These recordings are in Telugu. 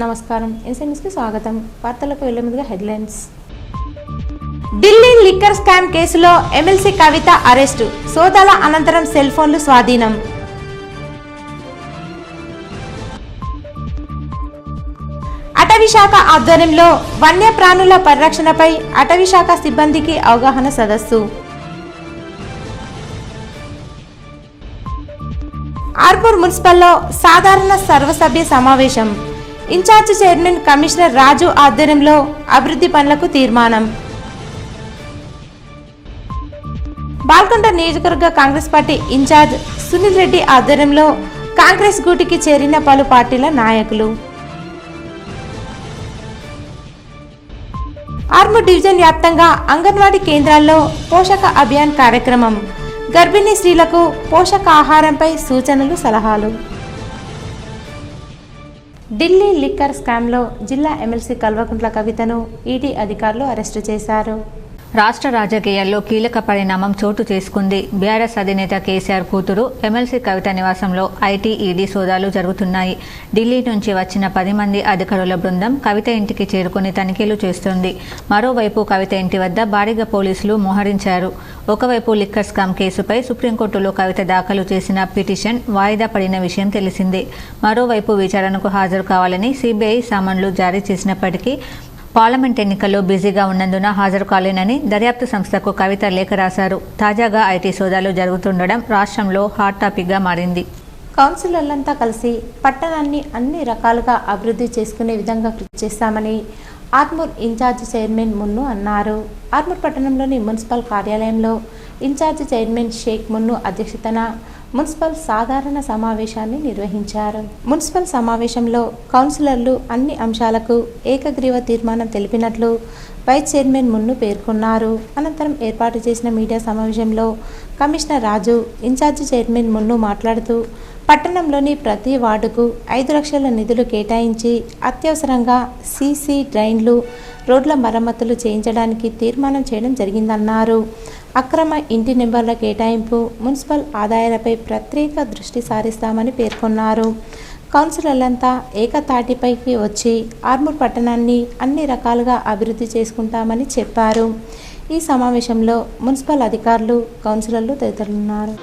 నమస్కారం ఎస్ఎంఎస్ కి స్వాగతం వార్తలకు వెళ్లే ముందుగా హెడ్లైన్స్ ఢిల్లీ లిక్కర్ స్కామ్ కేసులో ఎమ్మెల్సీ కవిత అరెస్టు సోదాల అనంతరం సెల్ ఫోన్లు స్వాధీనం అటవీశాఖ ఆధ్వర్యంలో వన్యప్రాణుల పరిరక్షణపై అటవీశాఖ సిబ్బందికి అవగాహన సదస్సు ఆర్మూర్ మున్సిపల్లో సాధారణ సర్వసభ్య సమావేశం ఇన్ఛార్జ్ చైర్మన్ కమిషనర్ రాజు ఆధ్వర్యంలో అభివృద్ధి పనులకు తీర్మానం బాల్కొండ నియోజకవర్గ కాంగ్రెస్ పార్టీ ఇన్ఛార్జ్ సునీల్ రెడ్డి ఆధ్వర్యంలో కాంగ్రెస్ గూటికి చేరిన పలు పార్టీల నాయకులు ఆర్మూర్ డివిజన్ వ్యాప్తంగా అంగన్వాడీ కేంద్రాల్లో పోషక అభియాన్ కార్యక్రమం గర్భిణీ స్త్రీలకు పోషకాహారంపై సూచనలు సలహాలు ఢిల్లీ లిక్కర్ స్కామ్లో జిల్లా ఎమ్మెల్సీ కల్వకుంట్ల కవితను ఈడీ అధికారులు అరెస్టు చేశారు. రాష్ట్ర రాజకీయాల్లో కీలక పరిణామం చోటు చేసుకుంది. బీఆర్ఎస్ అధినేత కేసీఆర్ కూతురు ఎమ్మెల్సీ కవిత నివాసంలో ఐటీ ఈడీ సోదాలు జరుగుతున్నాయి. ఢిల్లీ నుంచి వచ్చిన 10 మంది అధికారుల బృందం కవిత ఇంటికి చేరుకుని తనిఖీలు చేస్తోంది. మరోవైపు కవిత ఇంటి వద్ద భారీగా పోలీసులు మోహరించారు. ఒకవైపు లిక్కర్ స్కామ్ కేసుపై సుప్రీంకోర్టులో కవిత దాఖలు చేసిన పిటిషన్ వాయిదా పడిన విషయం తెలిసిందే. మరోవైపు విచారణకు హాజరు కావాలని సిబిఐ సమన్లు జారీ చేసినప్పటికీ పార్లమెంట్ ఎన్నికల్లో బిజీగా ఉన్నందున హాజరు కాలేనని దర్యాప్తు సంస్థకు కవిత లేఖ రాశారు. తాజాగా ఐటీ సోదాలు జరుగుతుండడం రాష్ట్రంలో హాట్ టాపిక్గా మారింది. కౌన్సిలర్లంతా కలిసి పట్టణాన్ని అన్ని రకాలుగా అభివృద్ధి చేసుకునే విధంగా కృషి చేస్తామని ఆర్మూర్ ఇన్ఛార్జ్ చైర్మన్ మున్ను అన్నారు. ఆర్మూర్ పట్టణంలోని మున్సిపల్ కార్యాలయంలో ఇన్ఛార్జ్ చైర్మన్ షేక్ మున్ను అధ్యక్షతన మున్సిపల్ సాధారణ సమావేశాన్ని నిర్వహించారు. మున్సిపల్ సమావేశంలో కౌన్సిలర్లు అన్ని అంశాలకు ఏకగ్రీవ తీర్మానం తెలిపినట్లు వైస్ చైర్మన్ మున్ను పేర్కొన్నారు. అనంతరం ఏర్పాటు చేసిన మీడియా సమావేశంలో కమిషనర్ రాజు, ఇన్ఛార్జి చైర్మన్ మున్ను మాట్లాడుతూ పట్టణంలోని ప్రతి వార్డుకు 5 లక్షల నిధులు కేటాయించి అత్యవసరంగా సీసీ డ్రైన్లు, రోడ్ల మరమ్మతులు చేయించడానికి తీర్మానం చేయడం జరిగిందన్నారు. అక్రమ ఇంటి నెంబర్ల కేటాయింపు, మున్సిపల్ ఆదాయాలపై ప్రత్యేక దృష్టి సారిస్తామని పేర్కొన్నారు. కౌన్సిలర్లంతా ఏకతాటిపైకి వచ్చి ఆర్మూర్ పట్టణాన్ని అన్ని రకాలుగా అభివృద్ధి చేసుకుంటామని చెప్పారు. ఈ సమావేశంలో మున్సిపల్ అధికారులు, కౌన్సిలర్లు తదితరులున్నారు.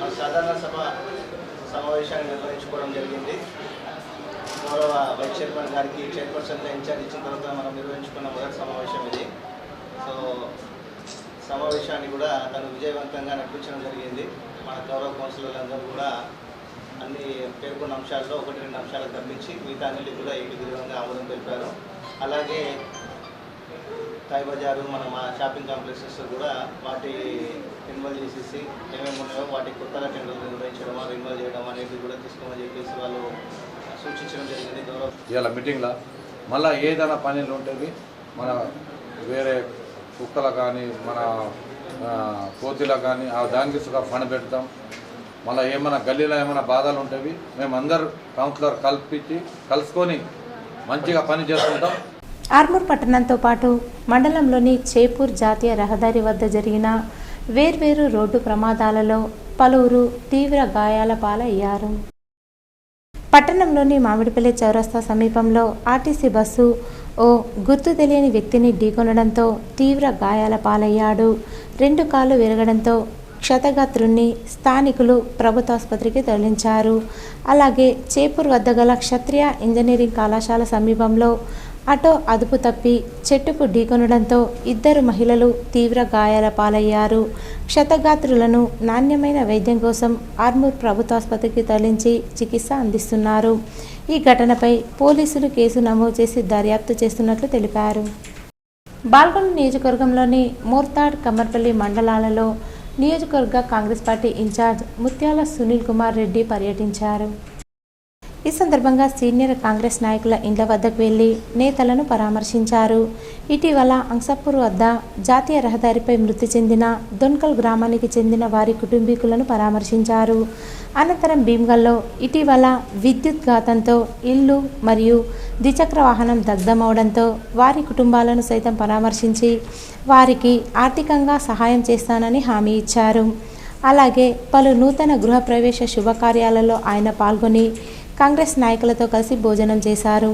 సమావేశాన్ని కూడా తను విజయవంతంగా నడిపించడం జరిగింది. మన గౌరవ కౌన్సిలర్లందరూ కూడా అన్ని పేర్కొన్న అంశాల్లో 1-2 అంశాలకు తప్పించి మిగతా అన్నిటి కూడా ఏకగ్రీవంగా ఆమోదం తెలిపారు. అలాగే థాయ్ బజారు, మా షాపింగ్ కాంప్లెక్సెస్ కూడా వాటి రెన్యువల్ చేసేసి ఏమేమి ఉన్నాయో వాటి కొత్తగా టెండర్లు నిర్వహించడం, రెన్యువల్ చేయడం అనేది కూడా తీసుకోమని చెప్పేసి వాళ్ళు సూచించడం జరిగింది. గౌరవ ఇవాళ మీటింగ్లో మళ్ళీ ఏదైనా పనులు ఉంటుంది, మన వేరే కుక్కలు కానీ మన కోతిలకు కానీ దానికి సుఖ ఫండ్ పెడతాం. మళ్ళీ ఏమైనా గల్లీలో ఏమైనా బాధలు ఉంటాయి, మేమందరూ కౌన్సిలర్ కలుసుకొని మంచిగా పని చేసుకుంటాం. ఆర్మూర్ పట్టణంతో పాటు మండలంలోని చేపూర్ జాతీయ రహదారి వద్ద జరిగిన వేర్వేరు రోడ్డు ప్రమాదాలలో పలువురు తీవ్ర గాయాల పాలయ్యారు. పట్టణంలోని మామిడిపల్లి చౌరస్తా సమీపంలో ఆర్టీసీ బస్సు ఓ గుర్తు తెలియని వ్యక్తిని ఢీకొనడంతో తీవ్ర గాయాల పాలయ్యాడు. 2 కాళ్ళు విరగడంతో క్షతగాత్రుణ్ణి స్థానికులు ప్రభుత్వాసుపత్రికి తరలించారు. అలాగే చేపూర్ వద్ద గల క్షత్రియ ఇంజనీరింగ్ కళాశాల సమీపంలో ఆటో అదుపు తప్పి చెట్టుకు ఢీకొనడంతో 2 మహిళలు తీవ్ర గాయాల పాలయ్యారు. క్షతగాత్రులను నాణ్యమైన వైద్యం కోసం ఆర్మూర్ ప్రభుత్వాసుపత్రికి తరలించి చికిత్స అందిస్తున్నారు. ఈ ఘటనపై పోలీసులు కేసు నమోదు చేసి దర్యాప్తు చేస్తున్నట్లు తెలిపారు. బాల్కొండ నియోజకవర్గంలోని మోర్తాడ్, కమ్మర్పల్లి మండలాలలో నియోజకవర్గ కాంగ్రెస్ పార్టీ ఇన్ఛార్జ్ ముత్యాల సునీల్ కుమార్ రెడ్డి పర్యటించారు. ఈ సందర్భంగా సీనియర్ కాంగ్రెస్ నాయకుల ఇండ్ల వద్దకు వెళ్లి నేతలను పరామర్శించారు. ఇటీవల అంసాపూర్ వద్ద జాతీయ రహదారిపై మృతి చెందిన దొన్కల్ గ్రామానికి చెందిన వారి కుటుంబీకులను పరామర్శించారు. అనంతరం భీమ్గల్లో ఇటీవల విద్యుత్ ఘాతంతో ఇల్లు మరియు ద్విచక్ర వాహనం దగ్ధమవడంతో వారి కుటుంబాలను సైతం పరామర్శించి వారికి ఆర్థికంగా సహాయం చేస్తానని హామీ ఇచ్చారు. అలాగే పలు నూతన గృహప్రవేశ శుభకార్యాలలో ఆయన పాల్గొని కాంగ్రెస్ నాయకులతో కలిసి భోజనం చేశారు.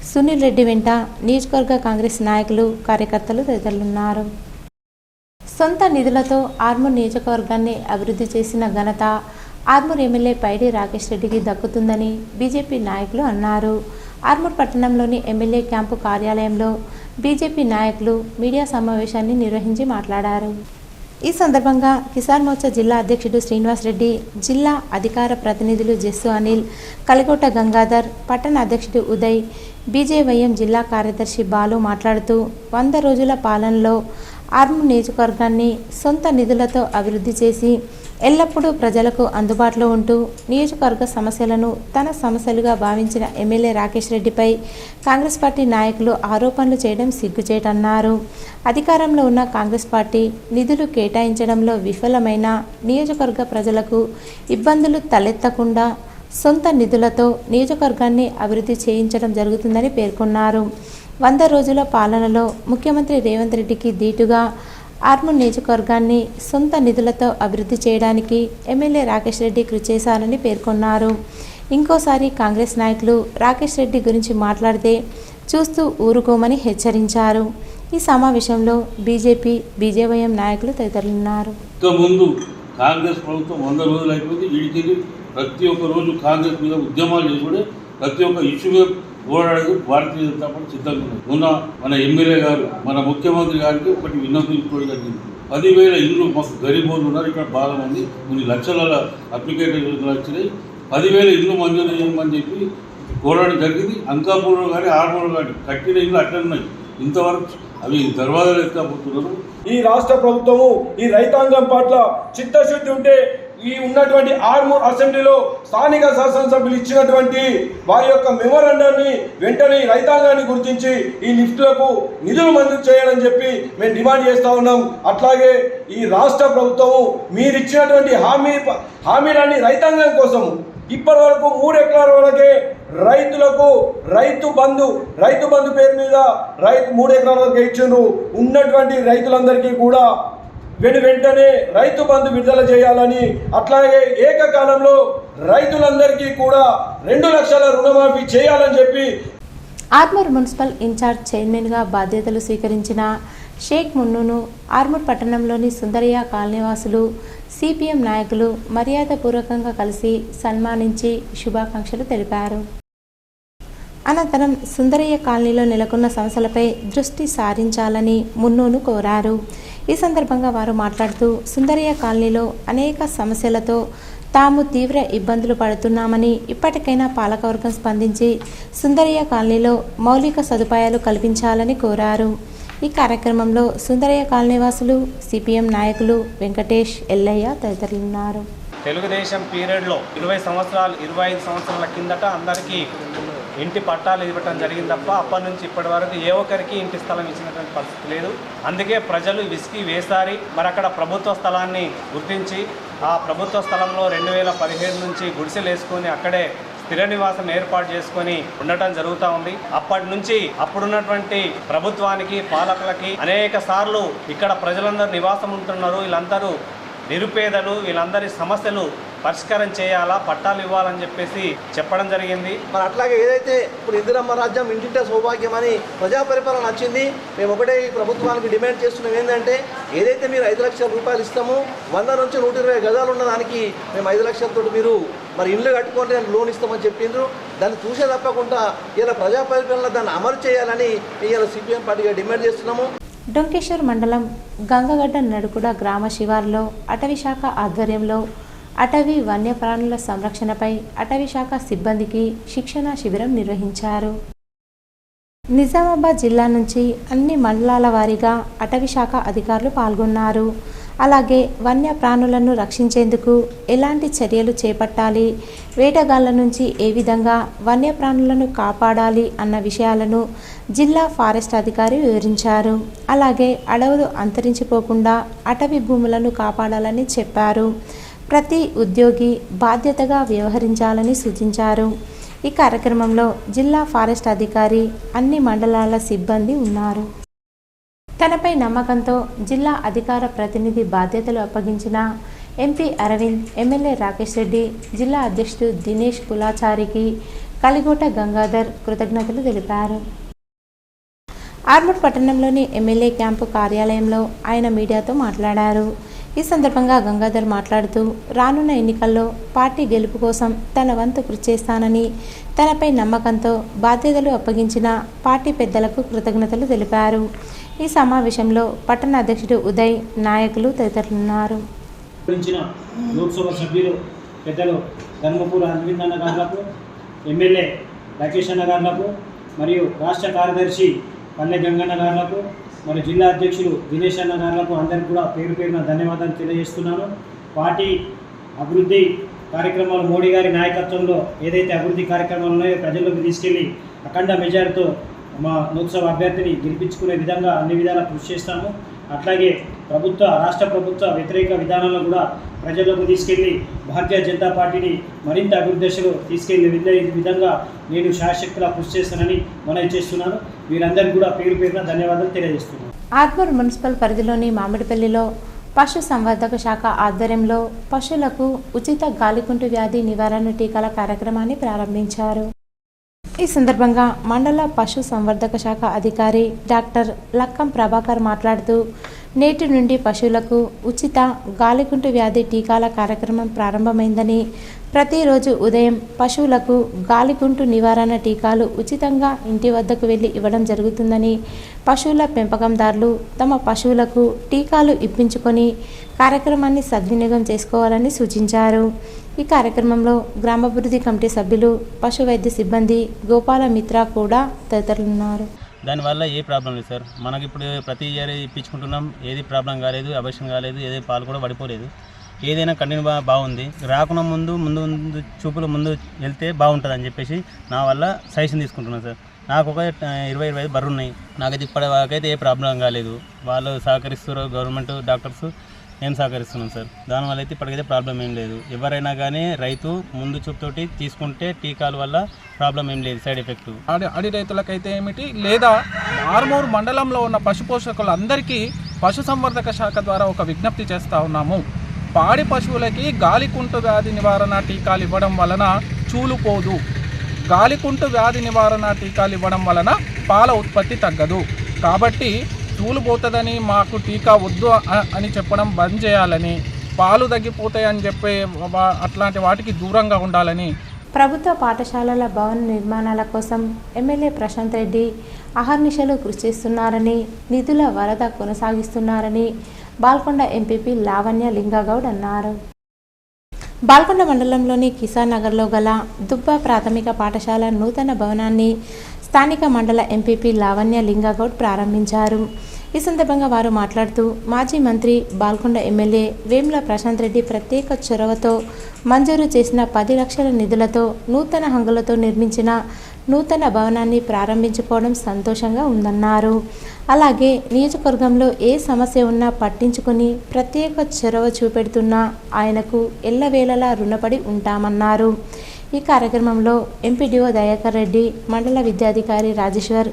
సునీల్ రెడ్డి వెంట నియోజకవర్గ కాంగ్రెస్ నాయకులు కార్యకర్తలు తదితరులున్నారు. సొంత నిధులతో ఆర్మూర్ నియోజకవర్గాన్ని అభివృద్ధి చేసిన ఘనత ఆర్మూర్ ఎమ్మెల్యే పైడి రాకేష్ రెడ్డికి దక్కుతుందని బీజేపీ నాయకులు అన్నారు. ఆర్మూర్ పట్టణంలోని ఎమ్మెల్యే క్యాంపు కార్యాలయంలో బీజేపీ నాయకులు మీడియా సమావేశాన్ని నిర్వహించి మాట్లాడారు. ఈ సందర్భంగా కిసాన్ మోర్చా జిల్లా అధ్యక్షుడు శ్రీనివాస్ రెడ్డి, జిల్లా అధికార ప్రతినిధులు జస్సు అనిల్, కలికోట గంగాధర్, పట్టణ అధ్యక్షుడు ఉదయ్, బీజేవైఎం జిల్లా కార్యదర్శి బాలు మాట్లాడుతూ 100 రోజుల పాలనలో ఆర్మూర్ నియోజకవర్గాన్ని సొంత నిధులతో అభివృద్ధి చేసి ఎల్లప్పుడూ ప్రజలకు అందుబాటులో ఉంటూ నియోజకవర్గ సమస్యలను తన సమస్యలుగా భావించిన ఎమ్మెల్యే రాకేష్ రెడ్డిపై కాంగ్రెస్ పార్టీ నాయకులు ఆరోపణలు చేయడం సిగ్గుచేటన్నారు. అధికారంలో ఉన్న కాంగ్రెస్ పార్టీ నిధులు కేటాయించడంలో విఫలమైన నియోజకవర్గ ప్రజలకు ఇబ్బందులు తలెత్తకుండా సొంత నిధులతో నియోజకవర్గాన్ని అభివృద్ధి చేయించడం జరుగుతుందని పేర్కొన్నారు. 100 రోజుల పాలనలో ముఖ్యమంత్రి రేవంత్ రెడ్డికి ధీటుగా ఆర్మూర్ నియోజకవర్గాన్ని సొంత నిధులతో అభివృద్ధి చేయడానికి ఎమ్మెల్యే రాకేష్ రెడ్డి కృషి చేశారని పేర్కొన్నారు. ఇంకోసారి కాంగ్రెస్ నాయకులు రాకేష్ రెడ్డి గురించి మాట్లాడితే చూస్తూ ఊరుకోమని హెచ్చరించారు. ఈ సమావేశంలో బీజేపీ, బీజేవైఎం నాయకులు తదితరులున్నారు. ముందు కాంగ్రెస్ ప్రభుత్వం 100 రోజులు అయిపోయింది. వీడికి ప్రతి ఒక్క రోజు కాంగ్రెస్ మీద ఉద్యమాలు చేసి కూడా ప్రతి ఒక్క ఇష్యూ మీద పోరాడేది భారతీయ జనతా పార్టీ సిద్ధంగా ఉన్నది. మొన్న మన ఎమ్మెల్యే గారు, మన ముఖ్యమంత్రి గారికి ఒకటి విన్నపించుకోవడం జరిగింది. 10,000 ఇళ్ళు మాకు గరీబోళ్ళు ఉన్నారు, ఇక్కడ బాగా మంది కొన్ని లక్షల అప్లికేషన్లు వచ్చినాయి, 10,000 ఇళ్ళు మంజూరు చేయమని చెప్పి కోరడం జరిగింది. అంకాపూర్లో కానీ ఆర్మూర్లో కానీ కట్టిన ఇళ్ళు అట్లా ఉన్నాయి. ఇంతవరకు అవి దర్వాజాలు ఎత్తుకపోతున్నారు. ఈ రాష్ట్ర ప్రభుత్వము ఈ రైతాంగం పట్ల చిత్తశుద్ధి ఉంటే ఈ ఉన్నటువంటి ఆర్మూర్ అసెంబ్లీలో స్థానిక శాసనసభ్యులు ఇచ్చినటువంటి వారి యొక్క మెమోరాండాన్ని వెంటనే రైతాంగాన్ని గుర్తించి ఈ లిఫ్ట్లకు నిధులు మంజూరు చేయాలని చెప్పి మేము డిమాండ్ చేస్తూ ఉన్నాం. అట్లాగే ఈ రాష్ట్ర ప్రభుత్వము మీరు ఇచ్చినటువంటి హామీలన్నీ రైతాంగం కోసము ఇప్పటి వరకు 3 ఎకరాల వరకే రైతులకు రైతు బంధు పేరు మీద 3 ఎకరాల వరకు ఇచ్చిండ్రు. ఉన్నటువంటి రైతులందరికీ కూడా వెంటనే రైతు బంధు విడుదల చేయాలని, అట్లాగే ఏకకాలంలో రైతులందరికీ కూడా 2 లక్షల రుణమాఫీ చేయాలని చెప్పి ఆర్మూర్ మున్సిపల్ ఇన్ఛార్జ్ చైర్మన్గా బాధ్యతలు స్వీకరించిన షేక్ మున్నూను ఆర్మూర్ పట్టణంలోని సుందరయ్య కాలనీవాసులు, సిపిఎం నాయకులు మర్యాదపూర్వకంగా కలిసి సన్మానించి శుభాకాంక్షలు తెలిపారు. అనంతరం సుందరయ్య కాలనీలో నెలకొన్న సమస్యలపై దృష్టి సారించాలని మున్నూను కోరారు. ఈ సందర్భంగా వారు మాట్లాడుతూ సుందరయ్య కాలనీలో అనేక సమస్యలతో తాము తీవ్ర ఇబ్బందులు పడుతున్నామని, ఇప్పటికైనా పాలకవర్గం స్పందించి సుందరయ్య కాలనీలో మౌలిక సదుపాయాలు కల్పించాలని కోరారు. ఈ కార్యక్రమంలో సుందరయ్య కాలనీవాసులు, సిపిఎం నాయకులు వెంకటేష్, ఎల్లయ్య తదితరులున్నారు. తెలుగుదేశం పీరియడ్లో 25 సంవత్సరాల కిందట అందరికీ ఇంటి పట్టాలు ఇవ్వటం జరిగింది తప్ప అప్పటి నుంచి ఇప్పటి వరకు ఏ ఒక్కరికి ఇంటి స్థలం ఇచ్చినటువంటి పరిస్థితి లేదు. అందుకే ప్రజలు విసిగి వేసారి మరి అక్కడ ప్రభుత్వ స్థలాన్ని గుర్తించి ఆ ప్రభుత్వ స్థలంలో 2017 నుంచి గుడిసెలు వేసుకొని అక్కడే స్థిర నివాసం ఏర్పాటు చేసుకొని ఉండటం జరుగుతూ ఉంది. అప్పటి నుంచి అప్పుడున్నటువంటి ప్రభుత్వానికి, పాలకులకి అనేక సార్లు ఇక్కడ ప్రజలందరూ నివాసం ఉంటున్నారు, వీళ్ళందరూ నిరుపేదలు, వీళ్ళందరి సమస్యలు పరిష్కారం చేయాలా, పట్టాలు ఇవ్వాలని చెప్పేసి చెప్పడం జరిగింది. మరి అట్లాగే ఏదైతే ఇప్పుడు ఇందిరమ్మ రాజ్యం ఇంటింటే సౌభాగ్యం అని ప్రజా పరిపాలన వచ్చింది. మేము ఒకటే ఈ ప్రభుత్వానికి డిమాండ్ చేస్తున్నాం ఏంటంటే, ఏదైతే మీరు 5 లక్షల రూపాయలు ఇస్తామో 100 నుంచి 120 గజాలు ఉన్న దానికి మేము 5 లక్షలతో మీరు మరి ఇల్లు కట్టుకుంటే దానికి లోన్ ఇస్తామని చెప్పిండ్రు. దాన్ని చూసే తప్పకుండా ఇలా ప్రజా పరిపాలన దాన్ని అమలు చేయాలని ఇలా సిపిఎం పార్టీగా డిమాండ్ చేస్తున్నాము. డొంకేశ్వర్ మండలం గంగగడ్డ నడుకుడ గ్రామ శివార్లో అటవీ శాఖ ఆధ్వర్యంలో అటవీ వన్యప్రాణుల సంరక్షణపై అటవీ శాఖ సిబ్బందికి శిక్షణ శిబిరం నిర్వహించారు. నిజామాబాద్ జిల్లా నుంచి అన్ని మండలాల వారీగా అటవీ శాఖ అధికారులు పాల్గొన్నారు. అలాగే వన్యప్రాణులను రక్షించేందుకు ఎలాంటి చర్యలు చేపట్టాలి, వేటగాళ్ల నుంచి ఏ విధంగా వన్యప్రాణులను కాపాడాలి అన్న విషయాలను జిల్లా ఫారెస్ట్ అధికారి వివరించారు. అలాగే అడవులు అంతరించిపోకుండా అటవీ భూములను కాపాడాలని చెప్పారు. ప్రతి ఉద్యోగి బాధ్యతగా వ్యవహరించాలని సూచించారు. ఈ కార్యక్రమంలో జిల్లా ఫారెస్ట్ అధికారి, అన్ని మండలాల సిబ్బంది ఉన్నారు. తనపై నమ్మకంతో జిల్లా అధికార ప్రతినిధి బాధ్యతలు అప్పగించిన ఎంపీ అరవింద్, ఎమ్మెల్యే రాకేష్ రెడ్డి, జిల్లా అధ్యక్షుడు దినేష్ కులాచారికి కలిగోట గంగాధర్ కృతజ్ఞతలు తెలిపారు. ఆర్మూర్ పట్టణంలోని ఎమ్మెల్యే క్యాంపు కార్యాలయంలో ఆయన మీడియాతో మాట్లాడారు. ఈ సందర్భంగా గంగాధర్ మాట్లాడుతూ రానున్న ఎన్నికల్లో పార్టీ గెలుపు కోసం తన వంతు కృషి చేస్తానని, తనపై నమ్మకంతో బాధ్యతలు అప్పగించిన పార్టీ పెద్దలకు కృతజ్ఞతలు తెలిపారు. ఈ సమావేశంలో పట్టణ అధ్యక్షుడు ఉదయ్, నాయకులు తదితరులున్నారు. లోక్సభ సభ్యులు పెద్దలు ధర్మపూర్ అరవింద్ అన్న గారులకు, ఎమ్మెల్యే రాకేష్ అన్న గారులకు మరియు రాష్ట్ర కార్యదర్శి పల్లె గంగన్న గారులకు మరియు జిల్లా అధ్యక్షులు దినేష్ అన్న గారులకు అందరికీ కూడా పేరు పేరున ధన్యవాదాలు తెలియజేస్తున్నాను. పార్టీ అభివృద్ధి కార్యక్రమాలు మోడీ గారి నాయకత్వంలో ఏదైతే అభివృద్ధి కార్యక్రమాలు ఉన్నాయో ప్రజల్లోకి తీసుకెళ్లి అఖండ మెజారిటీతో మా లోక్సభ అభ్యర్థిని గెలిపించుకునే విధంగా అన్ని విధాలా కృషి చేస్తాము. అట్లాగే రాష్ట్ర ప్రభుత్వ వ్యతిరేక విధానాలను కూడా ప్రజల్లోకి తీసుకెళ్లి భారతీయ జనతా పార్టీని మరింత అభివృద్ధి దశలో తీసుకెళ్లే విధంగా నేను శాయశక్తిలా కృషి చేస్తానని మనవి చేస్తున్నాను. వీరందరికీ కూడా పేరు పేరున ధన్యవాదాలు తెలియజేస్తున్నాను. ఆర్మూర్ మున్సిపల్ పరిధిలోని మామిడిపల్లిలో పశు సంవర్ధక శాఖ ఆధ్వర్యంలో పశువులకు ఉచిత గాలికుంటు వ్యాధి నివారణ టీకాల కార్యక్రమాన్ని ప్రారంభించారు. ఈ సందర్భంగా మండల పశు సంవర్ధక శాఖ అధికారి డాక్టర్ లక్కం ప్రభాకర్ మాట్లాడుతూ నేటి నుండి పశువులకు ఉచిత గాలికుంటు వ్యాధి టీకాల కార్యక్రమం ప్రారంభమైందని, ప్రతిరోజు ఉదయం పశువులకు గాలికుంటు నివారణ టీకాలు ఉచితంగా ఇంటి వద్దకు వెళ్లి ఇవ్వడం జరుగుతుందని, పశువుల పెంపకందారులు తమ పశువులకు టీకాలు ఇప్పించుకొని కార్యక్రమాన్ని సద్వినియోగం చేసుకోవాలని సూచించారు. ఈ కార్యక్రమంలో గ్రామాభివృద్ధి కమిటీ సభ్యులు, పశు వైద్య సిబ్బంది, గోపాల మిత్ర కూడా తదితరులున్నారు. దానివల్ల ఏ ప్రాబ్లం లేదు సార్. మనకి ఇప్పుడు ప్రతి ఇయర్ ఇప్పించుకుంటున్నాం, ఏది ప్రాబ్లం కాలేదు, అబర్షన్ కాలేదు, ఏది పాలు కూడా పడిపోలేదు, ఏదైనా కంటిన్యూ బాగుంది. రాకుండా ముందు చూపులు ముందు వెళ్తే బాగుంటుంది అని చెప్పేసి నా వల్ల సజెషన్ తీసుకుంటున్నాను సార్. నాకు ఒక 20-25 బర్రెలు ఉన్నాయి. నాకైతే ఇప్పటివరకైతే ఏ ప్రాబ్లం కాలేదు. వాళ్ళు సహకరిస్తారు, గవర్నమెంట్ డాక్టర్స్, నేను సహకరిస్తున్నాను సార్. దానివల్ల అయితే ఇప్పటికైతే ప్రాబ్లం ఏం లేదు. ఎవరైనా కానీ రైతు ముందు చూపుతోటి తీసుకుంటే టీకాల వల్ల ప్రాబ్లం ఏం లేదు, సైడ్ ఎఫెక్ట్. అడి రైతులకైతే ఏమిటి, లేదా ఆర్మూర్ మండలంలో ఉన్న పశు పోషకులందరికీ పశు సంవర్ధక శాఖ ద్వారా ఒక విజ్ఞప్తి చేస్తూ ఉన్నాము. పాడి పశువులకి గాలికుంటు వ్యాధి నివారణ టీకాలు ఇవ్వడం వలన చూలుపోదు. గాలికుంటు వ్యాధి నివారణ టీకాలు ఇవ్వడం వలన పాల ఉత్పత్తి తగ్గదు. కాబట్టి చూలుపోతుందని మాకు టీకా వద్దు అని చెప్పడం బంద్ చేయాలని, పాలు తగ్గిపోతాయని చెప్పే అట్లాంటి వాటికి దూరంగా ఉండాలని. ప్రభుత్వ పాఠశాలల భవన నిర్మాణాల కోసం ఎమ్మెల్యే ప్రశాంత్ రెడ్డి అహర్నిశలు కృషి చేస్తున్నారని, నిధుల వరద కొనసాగిస్తున్నారని బాల్కొండ ఎంపీపీ లావణ్య లింగగౌడ్ అన్నారు. బాల్కొండ మండలంలోని కిసాన్ నగర్లో గల దుబ్బ ప్రాథమిక పాఠశాల నూతన భవనాన్ని స్థానిక మండల ఎంపీపీ లావణ్య లింగగౌడ్ ప్రారంభించారు. ఈ సందర్భంగా వారు మాట్లాడుతూ మాజీ మంత్రి, బాల్కొండ ఎమ్మెల్యే వేముల ప్రశాంత్ రెడ్డి ప్రత్యేక చొరవతో మంజూరు చేసిన 10 లక్షల నిధులతో నూతన హంగులతో నిర్మించిన నూతన భవనాన్ని ప్రారంభించుకోవడం సంతోషంగా ఉందన్నారు. అలాగే నియోజకవర్గంలో ఏ సమస్య ఉన్నా పట్టించుకొని ప్రత్యేక చొరవ చూపెడుతున్న ఆయనకు ఎల్లవేళలా రుణపడి ఉంటామన్నారు. ఈ కార్యక్రమంలో ఎంపీడీఓ దయాకర్ రెడ్డి, మండల విద్యాధికారి రాజేశ్వర్,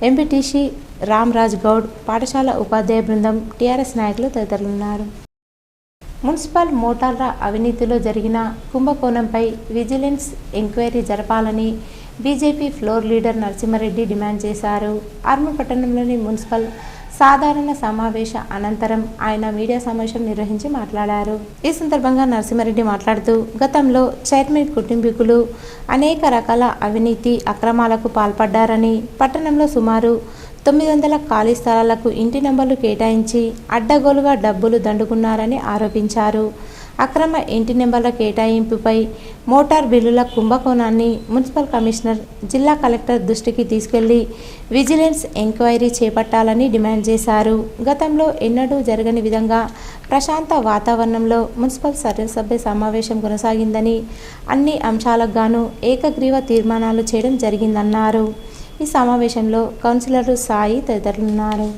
ఎంపీటీసీ రామ్రాజ్ గౌడ్, పాఠశాల ఉపాధ్యాయ బృందం, టీఆర్ఎస్ నాయకులు తదితరులున్నారు. మున్సిపల్ మోటార్ల అవినీతిలో జరిగిన కుంభకోణంపై విజిలెన్స్ ఎంక్వైరీ జరపాలని BJP floor leader Narasimha Reddy demand చేశారు. ఆర్మూర్ పట్టణంలోని మున్సిపల్ సాధారణ సమావేశ అనంతరం ఆయన మీడియా సమావేశం నిర్వహించి మాట్లాడారు. ఈ సందర్భంగా నరసింహారెడ్డి మాట్లాడుతూ గతంలో చైర్మన్ కుటుంబీకులు అనేక రకాల అవినీతి అక్రమాలకు పాల్పడ్డారని, పట్టణంలో సుమారు 900 ఖాళీ స్థలాలకు ఇంటి నంబర్లు కేటాయించి అడ్డగోలుగా డబ్బులు దండుకున్నారని ఆరోపించారు. అక్రమ ఇంటి నెంబర్ల కేటాయింపుపై మోటార్ బిల్లుల కుంభకోణాన్ని మున్సిపల్ కమిషనర్, జిల్లా కలెక్టర్ దృష్టికి తీసుకెళ్లి విజిలెన్స్ ఎంక్వైరీ చేపట్టాలని డిమాండ్ చేశారు. గతంలో ఎన్నడూ జరగని విధంగా ప్రశాంత వాతావరణంలో మున్సిపల్ సర్వసభ్య సమావేశం కొనసాగిందని, అన్ని అంశాలకు గాను ఏకగ్రీవ తీర్మానాలు చేయడం జరిగిందన్నారు. ఈ సమావేశంలో కౌన్సిలర్లు సాయి తదితరులున్నారు.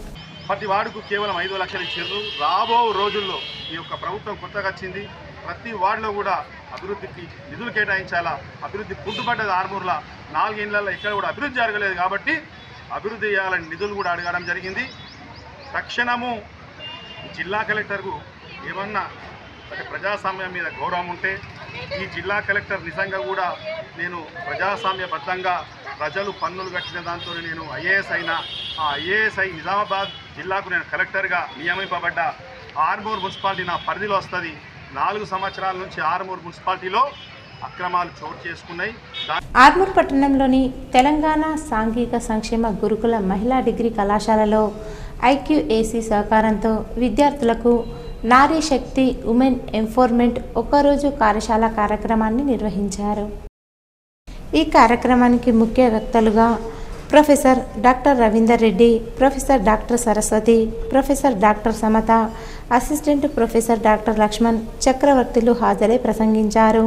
ప్రతి వార్డుకు కేవలం 5 లక్షలు ఇచ్చారు. రాబో రోజుల్లో ఈ యొక్క ప్రభుత్వం కొత్తగా వచ్చింది, ప్రతి వార్డులో కూడా అభివృద్ధికి నిధులు కేటాయించాలా. అభివృద్ధి పుట్టుబడ్డది ఆర్మూర్లో, 4 ఏళ్లలో ఇక్కడ కూడా అభివృద్ధి జరగలేదు. కాబట్టి అభివృద్ధి చేయాలని నిధులు కూడా అడగడం జరిగింది. తక్షణము జిల్లా కలెక్టర్కు ఏమన్నా ప్రజాస్వామ్యం మీద గౌరవం ఉంటే ఈ జిల్లా కలెక్టర్ నిజంగా కూడా నేను ప్రజాస్వామ్యబద్ధంగా ప్రజలు పన్నులు కట్టిన దాంతో నేను ఐఏఎస్ అయినా ఆ ఐఏఎస్ఐ నిజామాబాద్ జిల్లాకు నేను కలెక్టర్గా నియమింపబడ్డ ఆర్మూర్ మున్సిపాలిటీ నా పరిధిలో వస్తుంది. 4 సంవత్సరాల నుంచి ఆర్మూర్ మున్సిపాలిటీలో అక్రమాలు చోటు చేసుకున్నాయి. ఆర్మూర్ పట్టణంలోని తెలంగాణ సాంఘిక సంక్షేమ గురుకుల మహిళా డిగ్రీ కళాశాలలో ఐక్యూఏసీ సహకారంతో విద్యార్థులకు నారీ శక్తి ఉమెన్ ఎంపవర్మెంట్ ఒక్కరోజు కార్యశాల కార్యక్రమాన్ని నిర్వహించారు. ఈ కార్యక్రమానికి ముఖ్య వక్తలుగా professor doctor Ravinder Reddy, professor doctor Saraswati, professor doctor Samatha, assistant professor doctor Lakshman Chakravarthulu హాజరై ప్రసంగించారు.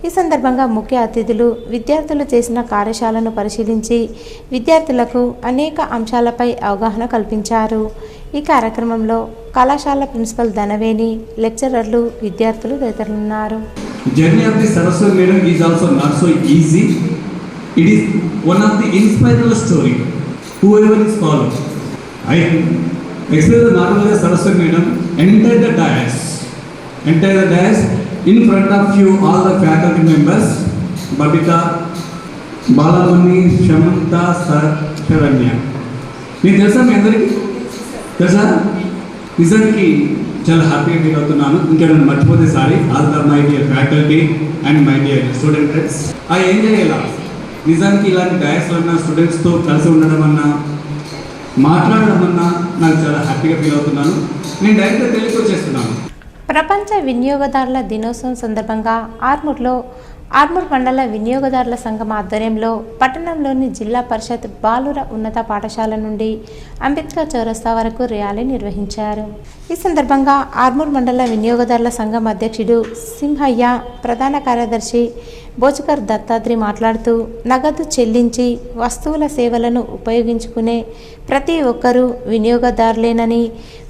ఈ సందర్భంగా ముఖ్య అతిథులు విద్యార్థులు చేసిన కార్యశాలను పరిశీలించి విద్యార్థులకు అనేక అంశాలపై అవగాహన కల్పించారు. ఈ కార్యక్రమంలో కళాశాల ప్రిన్సిపల్ ధనవేణి, లెక్చరర్లు, విద్యార్థులు తదితరులున్నారు. Journey of the Saraswati Madam is also not so easy. It is one of the inspirational story. Whoever is followed, I explain not only the Saraswati Madam, enter the dais in front of you all the faculty members, Babita, Balamani, Shamanta, Sharanya. మీకు తెలుసా మీ అందరికీ తెలుసా? నిజానికి చాలా హ్యాపీగా ఫీల్ అవుతున్నాను. ఇంకేమైనా మర్చిపోతే sorry. All the my dear faculty and my dear student friends, I enjoy ఎలా. నిజానికి ఇలాంటి డయాస్లో ఉన్న స్టూడెంట్స్తో కలిసి ఉండడం అన్నా మాట్లాడడం అన్నా నాకు చాలా హ్యాపీగా ఫీల్ అవుతున్నాను. నేను డైరెక్ట్గా తెలుగుకి వచ్చేస్తున్నాను. ప్రపంచ వినియోగదారుల దినోత్సవం సందర్భంగా ఆర్మూర్ మండల వినియోగదారుల సంఘం ఆధ్వర్యంలో పట్టణంలోని జిల్లా పరిషత్ బాలుర ఉన్నత పాఠశాల నుండి అంబేద్కర్ చౌరస్తా వరకు ర్యాలీ నిర్వహించారు. ఈ సందర్భంగా ఆర్మూర్ మండల వినియోగదారుల సంఘం అధ్యక్షుడు సింహయ్య, ప్రధాన కార్యదర్శి బోచుకర్ దత్తాత్రి మాట్లాడుతూ నగదు చెల్లించి వస్తువుల సేవలను ఉపయోగించుకునే ప్రతి ఒక్కరూ వినియోగదారులేనని,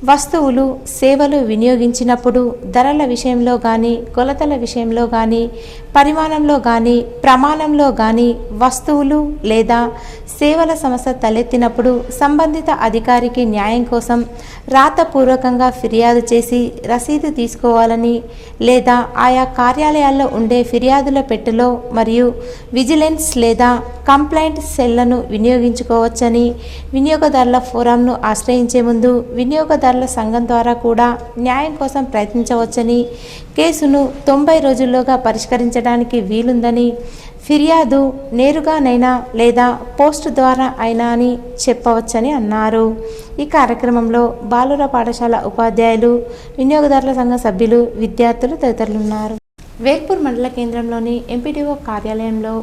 వస్తువులు సేవలు వినియోగించినప్పుడు ధరల విషయంలో కానీ, కొలతల విషయంలో కానీ, పరిమాణంలో కానీ, ప్రమాణంలో కానీ వస్తువులు లేదా సేవల సమస్య తలెత్తినప్పుడు సంబంధిత అధికారికి న్యాయం కోసం రాతపూర్వకంగా ఫిర్యాదు చేసి రసీదు తీసుకోవాలని, లేదా ఆయా కార్యాలయాల్లో ఉండే ఫిర్యాదుల పెట్టెలో మరియు విజిలెన్స్ లేదా కంప్లైంట్ సెల్లను వినియోగించుకోవచ్చని, వినియోగదారుల ఫోరంను ఆశ్రయించే ముందు వినియోగదారుల సంఘం ద్వారా కూడా న్యాయం కోసం ప్రయత్నించవచ్చని, కేసును 90 రోజుల్లోగా పరిష్కరించడానికి వీలుందని, ఫిర్యాదు నేరుగానైనా లేదా పోస్ట్ ద్వారా అయినా అని చెప్పవచ్చని అన్నారు. ఈ కార్యక్రమంలో బాలుర పాఠశాల ఉపాధ్యాయులు, వినియోగదారుల సంఘ సభ్యులు, విద్యార్థులు తదితరులున్నారు. వేల్పూర్ మండల కేంద్రంలోని ఎంపీడీఓ కార్యాలయంలో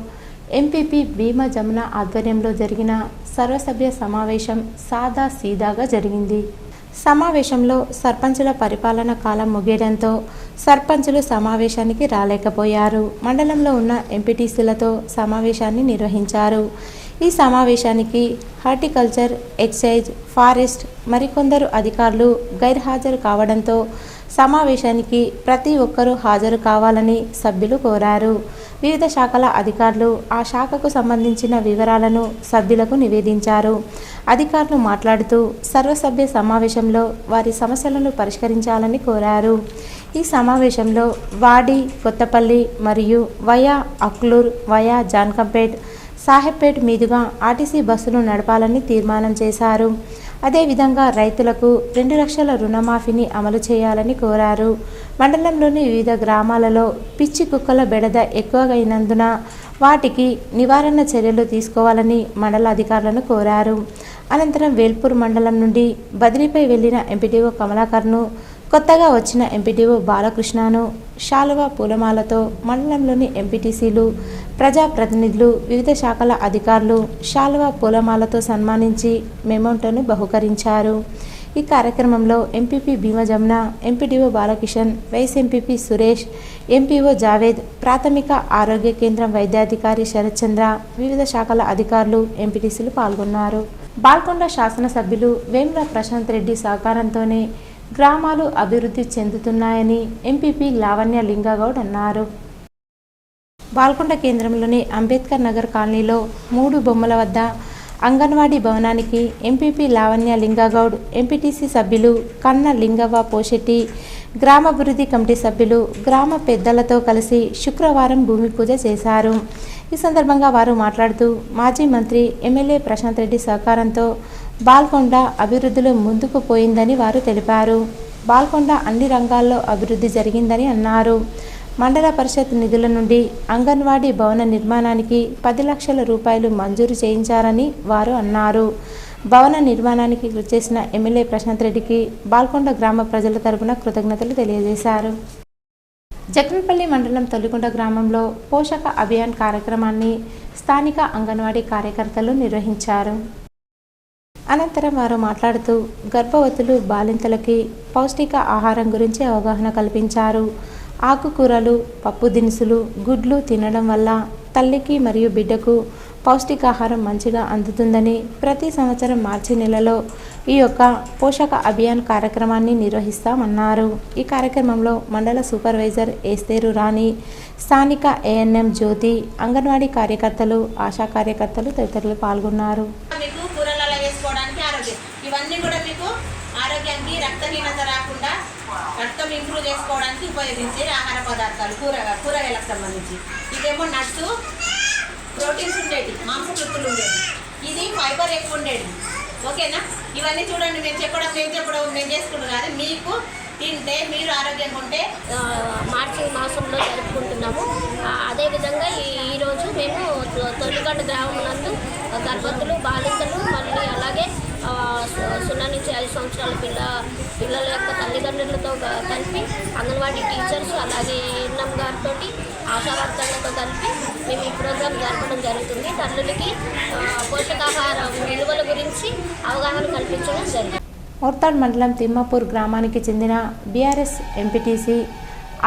ఎంపీపీ భీమా జమున ఆధ్వర్యంలో జరిగిన సర్వసభ్య సమావేశం సాదా సీదాగా జరిగింది. సమావేశంలో సర్పంచుల పరిపాలన కాలం ముగియడంతో సర్పంచులు సమావేశానికి రాలేకపోయారు. మండలంలో ఉన్న ఎంపీటీసీలతో సమావేశాన్ని నిర్వహించారు. ఈ సమావేశానికి హార్టికల్చర్, ఎక్సైజ్, ఫారెస్ట్ మరికొందరు అధికారులు గైర్హాజరు కావడంతో సమావేశానికి ప్రతి ఒక్కరూ హాజరు కావాలని సభ్యులు కోరారు. వివిధ శాఖల అధికారులు ఆ శాఖకు సంబంధించిన వివరాలను సభ్యులకు నివేదించారు. అధికారులు మాట్లాడుతూ సర్వసభ్య సమావేశంలో వారి సమస్యలను పరిష్కరించాలని కోరారు. ఈ సమావేశంలో వాడి, కొత్తపల్లి మరియు వయా అక్లూర్, వయా జాన్కంపేట్, సాహెబ్పేట్ మీదుగా ఆర్టీసీ బస్సులు నడపాలని తీర్మానం చేశారు. అదేవిధంగా రైతులకు 2 లక్షల రుణమాఫీని అమలు చేయాలని కోరారు. మండలంలోని వివిధ గ్రామాలలో పిచ్చి కుక్కల బెడద ఎక్కువగా అయినందున వాటికి నివారణ చర్యలు తీసుకోవాలని మండల అధికారులను కోరారు. అనంతరం వేల్పూర్ మండలం నుండి బదిలీపై వెళ్లిన ఎంపీడీఓ కమలాకర్ను, కొత్తగా వచ్చిన ఎంపీడీఓ బాలకృష్ణను శాలువా పూలమాలతో మండలంలోని ఎంపీటీసీలు, ప్రజాప్రతినిధులు, వివిధ శాఖల అధికారులు శాలువా పూలమాలతో సన్మానించి మెమోంటోను బహుకరించారు. ఈ కార్యక్రమంలో MPP Bhima Jamuna, MPDO Balakishan, vice MPP Suresh, MPO Javed, ప్రాథమిక ఆరోగ్య కేంద్రం వైద్యాధికారి శరత్ చంద్ర, వివిధ శాఖల అధికారులు, ఎంపీటీసీలు పాల్గొన్నారు. బాల్కొండ శాసనసభ్యులు వేముల ప్రశాంత్ రెడ్డి సహకారంతోనే గ్రామాలు అభివృద్ధి చెందుతున్నాయని ఎంపీపీ లావణ్య లింగగౌడ్ అన్నారు. బాల్కొండ కేంద్రంలోని అంబేద్కర్ నగర్ కాలనీలో 3 బొమ్మల వద్ద అంగన్వాడీ భవనానికి ఎంపీపీ లావణ్య లింగగౌడ్, ఎంపీటీసీ సభ్యులు కన్న లింగవ్వ పోషెట్టి, గ్రామాభివృద్ధి కమిటీ సభ్యులు గ్రామ పెద్దలతో కలిసి శుక్రవారం భూమి పూజ చేశారు. ఈ సందర్భంగా వారు మాట్లాడుతూ మాజీ మంత్రి ఎమ్మెల్యే ప్రశాంత్ రెడ్డి సహకారంతో బాల్కొండ అభివృద్ధిలో ముందుకు పోయిందని వారు తెలిపారు. బాల్కొండ అన్ని రంగాల్లో అభివృద్ధి జరిగిందని అన్నారు. మండల పరిషత్ నిధుల నుండి అంగన్వాడీ భవన నిర్మాణానికి 10 లక్షల రూపాయలు మంజూరు చేయించారని వారు అన్నారు. భవన నిర్మాణానికి కృషి చేసిన ఎమ్మెల్యే ప్రశాంత్ రెడ్డికి బాల్కొండ గ్రామ ప్రజల తరపున కృతజ్ఞతలు తెలియజేశారు. జగన్పల్లి మండలం తొలికొండ గ్రామంలో పోషక అభియాన్ కార్యక్రమాన్ని స్థానిక అంగన్వాడీ కార్యకర్తలు నిర్వహించారు. అనంతరం వారు మాట్లాడుతూ గర్భవతులు బాలింతలకి పౌష్టిక ఆహారం గురించి అవగాహన కల్పించారు. ఆకుకూరలు, పప్పు దినుసులు, గుడ్లు తినడం వల్ల తల్లికి మరియు బిడ్డకు పౌష్టికాహారం మంచిగా అందుతుందని ప్రతి సంవత్సరం మార్చి నెలలో ఈ యొక్క పోషక అభియాన్ కార్యక్రమాన్ని నిర్వహిస్తామన్నారు. ఈ కార్యక్రమంలో మండల సూపర్వైజర్ ఏస్తేరు రాణి, స్థానిక ఏఎన్ఎం జ్యోతి, అంగన్వాడీ కార్యకర్తలు, ఆశా కార్యకర్తలు తదితరులు పాల్గొన్నారు. ఇవన్నీ కూడా మీకు ఆరోగ్యానికి, రక్తహీనత రాకుండా రక్తం ఇంప్రూవ్ చేసుకోవడానికి ఉపయోగించే ఆహార పదార్థాలు, కూరగాయలకు సంబంధించి. ఇదేమో నట్స్, ప్రోటీన్స్ ఉండేది, మాంసకృతులు ఉండేది. ఇది ఫైబర్ ఎక్కువ ఉండేది. ఓకేనా? ఇవన్నీ చూడండి, నేను చేసుకుంటున్నాను కాదు, మీకు తింటే మీరు ఆరోగ్యంగా ఉంటే. మార్చి మాసంలో జరుపుకుంటున్నాము. అదేవిధంగా ఈరోజు మేము తొలిగడ్డ గ్రామం నందు గర్భవతులు, బాలింతలు, మళ్ళీ అలాగే 0 నుంచి 5 సంవత్సరాల పిల్లల యొక్క తల్లిదండ్రులతో కలిపి అంగన్వాడీ టీచర్స్, అలాగే ఎన్ఎం గారితో, ఆశా వర్కర్లతో కలిపి మేము ఈ ప్రోగ్రాం జరపడం జరుగుతుంది. తల్లులకి పోషకాహార విలువల గురించి అవగాహన కల్పించడం జరిగింది. మోర్తాడ్ మండలం తిమ్మాపూర్ గ్రామానికి చెందిన బీఆర్ఎస్ ఎంపీటీసీ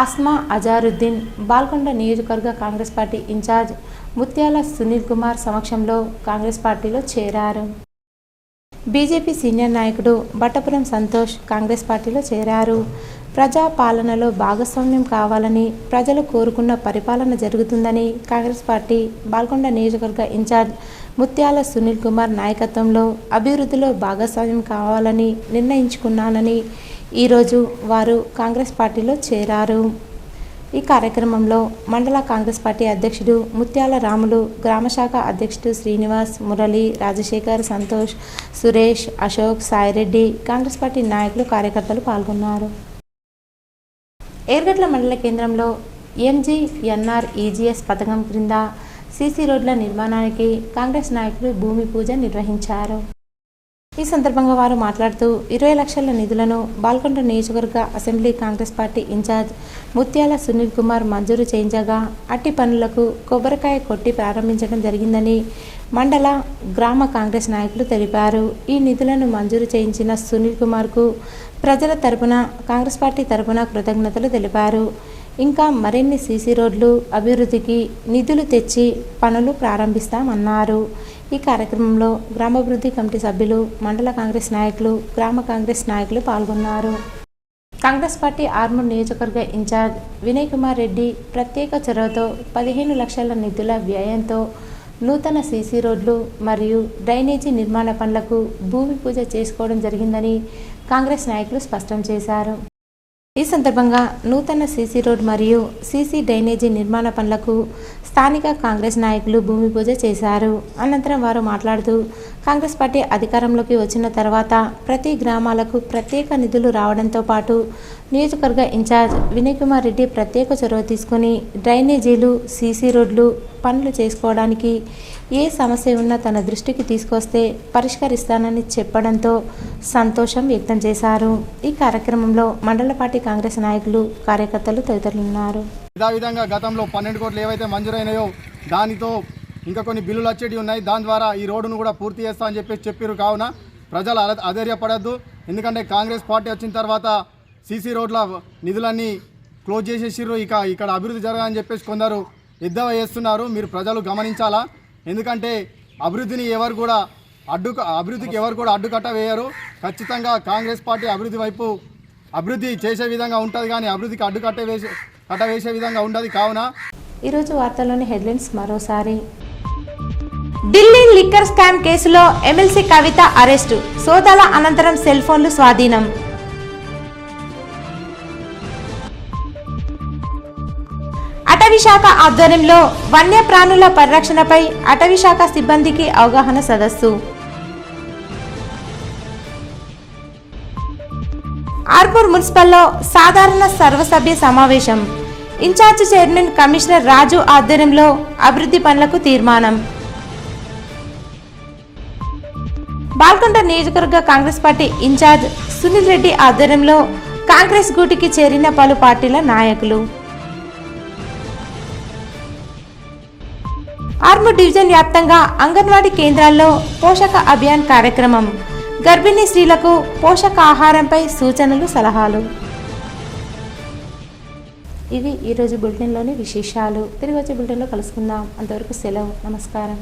అస్మా అజారుద్దీన్ బాల్కొండ నియోజకవర్గ కాంగ్రెస్ పార్టీ ఇన్ఛార్జ్ ముత్యాల సునీల్ కుమార్ సమక్షంలో కాంగ్రెస్ పార్టీలో చేరారు. బీజేపీ సీనియర్ నాయకుడు బట్టపురం సంతోష్ కాంగ్రెస్ పార్టీలో చేరారు. ప్రజా పాలనలో భాగస్వామ్యం కావాలని, ప్రజలు కోరుకున్న పరిపాలన జరుగుతుందని కాంగ్రెస్ పార్టీ బాల్కొండ నియోజకవర్గ ఇన్ఛార్జ్ ముత్యాల సునీల్ కుమార్ నాయకత్వంలో అభివృద్ధిలో భాగస్వామ్యం కావాలని నిర్ణయించుకున్నానని ఈరోజు వారు కాంగ్రెస్ పార్టీలో చేరారు. ఈ కార్యక్రమంలో మండల కాంగ్రెస్ పార్టీ అధ్యక్షుడు ముత్యాల రాములు, గ్రామశాఖ అధ్యక్షుడు శ్రీనివాస్, మురళి, రాజశేఖర్, సంతోష్, సురేష్, అశోక్, సాయిరెడ్డి, కాంగ్రెస్ పార్టీ నాయకులు, కార్యకర్తలు పాల్గొన్నారు. ఏర్గడ్ల మండల కేంద్రంలో ఎంజీఎన్ఆర్ఈజీఎస్ పథకం క్రింద సీసీ రోడ్ల నిర్మాణానికి కాంగ్రెస్ నాయకులు భూమి పూజ నిర్వహించారు. ఈ సందర్భంగా వారు మాట్లాడుతూ 20 లక్షల నిధులను బాల్కొండ నియోజకవర్గ అసెంబ్లీ కాంగ్రెస్ పార్టీ ఇన్ఛార్జ్ ముత్యాల సునీల్ కుమార్ మంజూరు చేయించగా అట్టి పనులకు కొబ్బరికాయ కొట్టి ప్రారంభించడం జరిగిందని మండల, గ్రామ కాంగ్రెస్ నాయకులు తెలిపారు. ఈ నిధులను మంజూరు చేయించిన సునీల్ కుమార్కు ప్రజల తరపున, కాంగ్రెస్ పార్టీ తరపున కృతజ్ఞతలు తెలిపారు. ఇంకా మరిన్ని సీసీ రోడ్లు అభివృద్ధికి నిధులు తెచ్చి పనులు ప్రారంభిస్తామన్నారు. ఈ కార్యక్రమంలో గ్రామాభివృద్ధి కమిటీ సభ్యులు, మండల కాంగ్రెస్ నాయకులు, గ్రామ కాంగ్రెస్ నాయకులు పాల్గొన్నారు. కాంగ్రెస్ పార్టీ ఆర్మూర్ నియోజకవర్గ ఇన్ఛార్జ్ వినయ్ కుమార్ రెడ్డి ప్రత్యేక చొరవతో 15 లక్షల నిధుల వ్యయంతో నూతన సీసీ రోడ్లు మరియు డ్రైనేజీ నిర్మాణ పనులకు భూమి పూజ చేసుకోవడం జరిగిందని కాంగ్రెస్ నాయకులు స్పష్టం చేశారు. ఈ సందర్భంగా నూతన సీసీ రోడ్ మరియు సీసీ డ్రైనేజీ నిర్మాణ పనులకు స్థానిక కాంగ్రెస్ నాయకులు భూమి పూజ చేశారు. అనంతరం వారు మాట్లాడుతూ కాంగ్రెస్ పార్టీ అధికారంలోకి వచ్చిన తర్వాత ప్రతి గ్రామాలకు ప్రత్యేక నిధులు రావడంతో పాటు నియోజకవర్గ ఇన్ఛార్జ్ వినయ్ కుమార్ రెడ్డి ప్రత్యేక చొరవ తీసుకుని డ్రైనేజీలు, సీసీ రోడ్లు పనులు చేసుకోవడానికి ఏ సమస్య ఉన్నా తన దృష్టికి తీసుకొస్తే పరిష్కరిస్తానని చెప్పడంతో సంతోషం వ్యక్తం చేశారు. ఈ కార్యక్రమంలో మండల పార్టీ కాంగ్రెస్ నాయకులు, కార్యకర్తలు తదితరులు ఉన్నారు. విధంగా గతంలో 12 కోట్లు ఏవైతే మంజూరైనాయో దానితో ఇంకా కొన్ని బిల్లులు వచ్చేవి ఉన్నాయి. దాని ద్వారా ఈ రోడ్డును కూడా పూర్తి చేస్తా అని చెప్పారు. కావున ప్రజలు అధైర్యపడద్దు. ఎందుకంటే కాంగ్రెస్ పార్టీ వచ్చిన తర్వాత సీసీ రోడ్ల నిధులన్నీ క్లోజ్ చేసేసిర్రు. ఇక్కడ అభివృద్ధి జరగాలని చెప్పేసి కొందరు ఎద్దవ చేస్తున్నారు. మీరు ప్రజలు గమనించాలా. ఎందుకంటే అభివృద్ధికి ఎవరు కూడా అడ్డుకట్ట వేయరు. ఖచ్చితంగా కాంగ్రెస్ పార్టీ అభివృద్ధి చేసే విధంగా ఉంటుంది, కానీ అభివృద్ధికి కట్ట వేసే విధంగా ఉండదు. కావున ఈరోజు వార్తల్లోని హెడ్లైన్స్ మరోసారి. ఢిల్లీ లిక్కర్ స్కామ్ కేసులో ఎమ్మెల్సీ కవిత అరెస్టు, సోదాల అనంతరం సెల్ ఫోన్లు స్వాధీనం. అటవీ శాఖ ఆధ్వర్యంలో వన్యప్రాణుల పరిరక్షణపై అటవీ శాఖ సిబ్బందికి అవగాహన సదస్సు. ఆర్మూర్ మున్సిపల్లో సాధారణ సర్వసభ్య సమావేశం. ఇన్ఛార్జ్ చైర్మన్ కమిషనర్ రాజు ఆధ్వర్యంలో అభివృద్ధి పనులకు తీర్మానం. బాల్కొండ నియోజకవర్గ కాంగ్రెస్ పార్టీ ఇన్ఛార్జ్ సునీల్ రెడ్డి ఆధ్వర్యంలో కాంగ్రెస్ గూటికి చేరిన పలు పార్టీల నాయకులు. ఆర్మూర్ డివిజన్ వ్యాప్తంగా అంగన్వాడీ కేంద్రాల్లో పోషక అభియాన్ కార్యక్రమం. గర్భిణీ స్త్రీలకు పోషకాహారంపై సూచనలు, సలహాలు. ఇవి ఈరోజు బులెటిన్లోని విశేషాలు. తిరిగి వచ్చే బులెటిన్లో కలుసుకుందాం. అంతవరకు సెలవు. నమస్కారం.